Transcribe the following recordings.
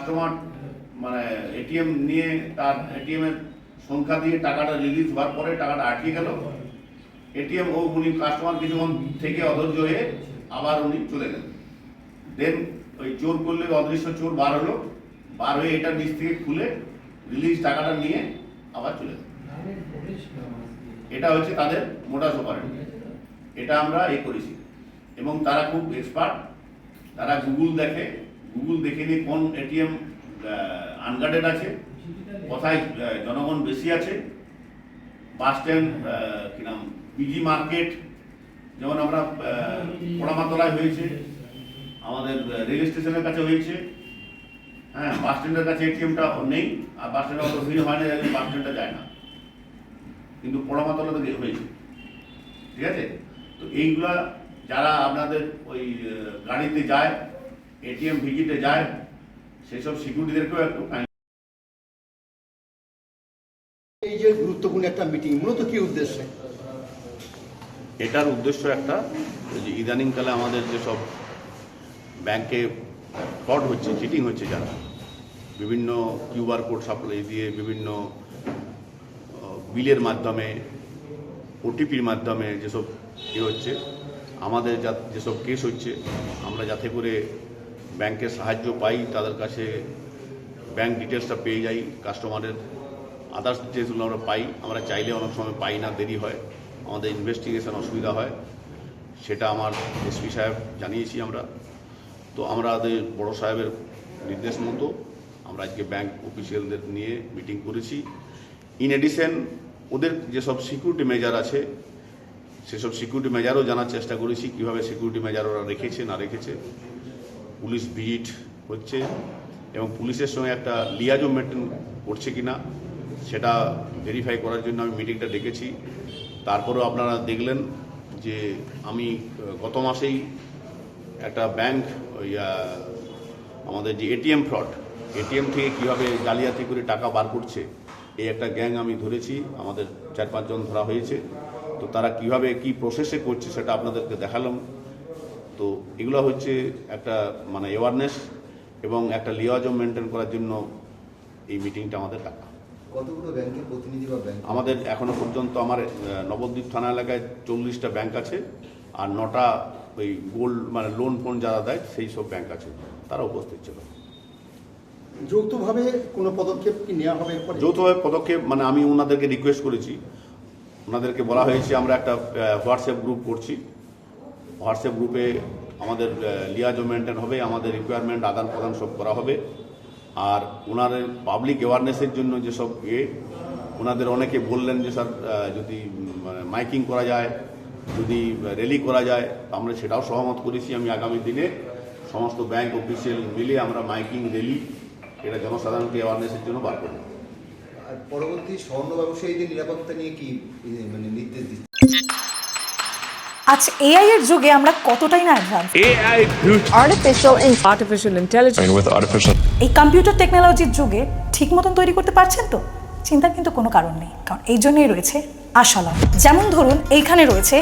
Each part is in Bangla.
কাস্টমার মানে এটিএম নিয়ে তার এটিএম এর সংখ্যা দিয়ে টাকাটা রিলিজ হওয়ার পরে টাকাটা আটকে গেল। এটিএম উনি কাস্টমার কিছুক্ষণ থেকে অধৈর্য হয়ে আবার উনি চলে গেলেন। দেন ওই চোর করলে অদৃশ্য চোর বার হলো, বার হয়ে এটা নিচ থেকে খুলে রিলিজ টাকাটা নিয়ে আবার চলে গেল। এটা হচ্ছে তাদের মোডাস অপারেন্ডি। এটা আমরা করেছি এবং তারা খুব এক্সপার্ট। তারা গুগল দেখে নিয়ে কোন এটিএম আনগার্ডেড আছে, কোথায় জনগণ বেশি আছে, বাস স্ট্যান্ড কি নাম পিজি মার্কেট, যেমন আমরা পোড়ামাতলায় হয়েছে, আমাদের রেল স্টেশনের কাছে হয়েছে, হ্যাঁ বাস স্ট্যান্ডের কাছে এটিএমটা নেই, আর বাস স্ট্যান্ডে অত ভিড় হয় না, বাস স্ট্যান্ডটা যায় না, কিন্তু পোড়ামাতলাতে হয়েছে। ঠিক আছে, তো এইগুলা যারা আপনাদের ওই গাড়িতে যায়, এটিএম ভিজিটে যায়, সেসব সিকিউরিটিদেরকেও একটু। এই যে গুরুত্বপূর্ণ একটা মিটিং মূলত কি উদ্দেশ্যে? এটার উদ্দেশ্য একটা, যে ইদানিংকালে আমাদের যেসব ব্যাংকে ফ্রড হচ্ছে, চিটিং হচ্ছে, যারা বিভিন্ন কিউআর কোড সাপ্লাই দিয়ে, বিভিন্ন বিলের মাধ্যমে, ওটিপির মাধ্যমে যেসব হচ্ছে, আমাদের যেসব কেস হচ্ছে, আমরা যাতে করে ব্যাংকের সাহায্য পাই, তাদের কাছে ব্যাংক ডিটেলসটা পেয়ে যাই, কাস্টমারের আদার্স ডিটেলসগুলো আমরা পাই। আমরা চাইলে অনেক সময় পাই না, দেরি হয়, আমাদের ইনভেস্টিগেশন অসুবিধা হয়, সেটা আমার এসপি সাহেব জানিয়েছি আমরা। তো আমাদের বড় সাহেবের নির্দেশ মতো আমরা আজকে ব্যাংক অফিসিয়ালদের নিয়ে মিটিং করেছি। ইন এডিশন ওদের যেসব সিকিউরিটি মেজার আছে, সেসব সিকিউরিটি মেজারও জানার চেষ্টা করেছি, কীভাবে সিকিউরিটি মেজার ওরা রেখেছে না রেখেছে। পুলিশ ভিজিট হচ্ছে এবং পুলিশের সঙ্গে একটা লিয়াজও মেনটেন করছে কি না সেটা ভেরিফাই করার জন্য আমি মিটিংটা ডেকেছি। তারপরেও আপনারা দেখলেন যে আমি গত মাসেই একটা ব্যাংক ওই আমাদের যে এটিএম ফ্রড, এটিএম থেকে কীভাবে জালিয়াতি করে টাকা বার করছে, এই একটা গ্যাং আমি ধরেছি। আমাদের 4-5 জন ধরা হয়েছে। তো তারা কিভাবে কি প্রসেসে করছে সেটা আপনাদেরকে দেখালাম। তো এগুলো হচ্ছে একটা মানে অ্যাওয়ারনেস এবং একটা লিয়াজও মেনটেন করার জন্য এই মিটিংটা আমাদের ডাকা। কতগুলো ব্যাংকের প্রতিনিধি বা ব্যাংক? আমাদের এখনো পর্যন্ত আমার নবদ্বীপ থানা এলাকায় 40টা ব্যাংক আছে, আর 9টা ওই গোল্ড মানে লোন ফোন যারা দেয় সেই সব ব্যাংক আছে, তারা উপস্থিত ছিল। যৌথভাবে কোনো পদক্ষেপ কি নেওয়া হবে? যৌথভাবে পদক্ষেপ মানে আমি ওনাদেরকে রিকোয়েস্ট করেছি, ওনাদেরকে বলা হয়েছে আমরা একটা হোয়াটসঅ্যাপ গ্রুপ করছি। হোয়াটসঅ্যাপ গ্রুপে আমাদের লিয়াজও মেনটেন হবে, আমাদের রিকোয়ারমেন্ট আদান প্রদান সব করা হবে। আর ওনাদের পাবলিক অ্যাওয়ারনেসের জন্য যেসব ওনাদের অনেকে বললেন যে স্যার যদি মাইকিং করা যায়, যদি র্যালি করা যায়, আমরা সেটাও সহমত করেছি। আমি আগামী দিনে সমস্ত ব্যাংক অফিসিয়াল মিলে আমরা মাইকিং র্যালি এটা জনসাধারণকে অ্যাওয়ারনেসের জন্য বার করব। আর পরবর্তী স্বর্ণ ব্যবসায়ীদের নিরাপত্তা নিয়ে কি মানে নির্দেশ দিচ্ছে? আচ্ছা, এআই এর যুগে আমরা কতটাই না advance. AI artificial intelligence with artificial এই কম্পিউটার টেকনোলজির যুগে ঠিক মতন তৈরি করতে পারছেন তো? চিন্তার কিন্তু কোনো কারণ নেই, কারণ এই জন্যই রয়েছে আশালা। যেমন ধরুন এইখানে রয়েছে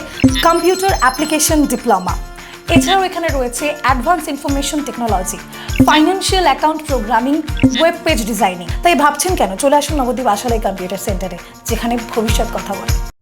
কম্পিউটার অ্যাপ্লিকেশন ডিপ্লোমা, এছাড়াও এখানে রয়েছে advance information technology, financial account programming, web page designing. তাই ভাবছেন কেন? চলে আসুন নবদ্বীপ আশালাই কম্পিউটার সেন্টারে, যেখানে ভবিষ্যৎ কথা বলে।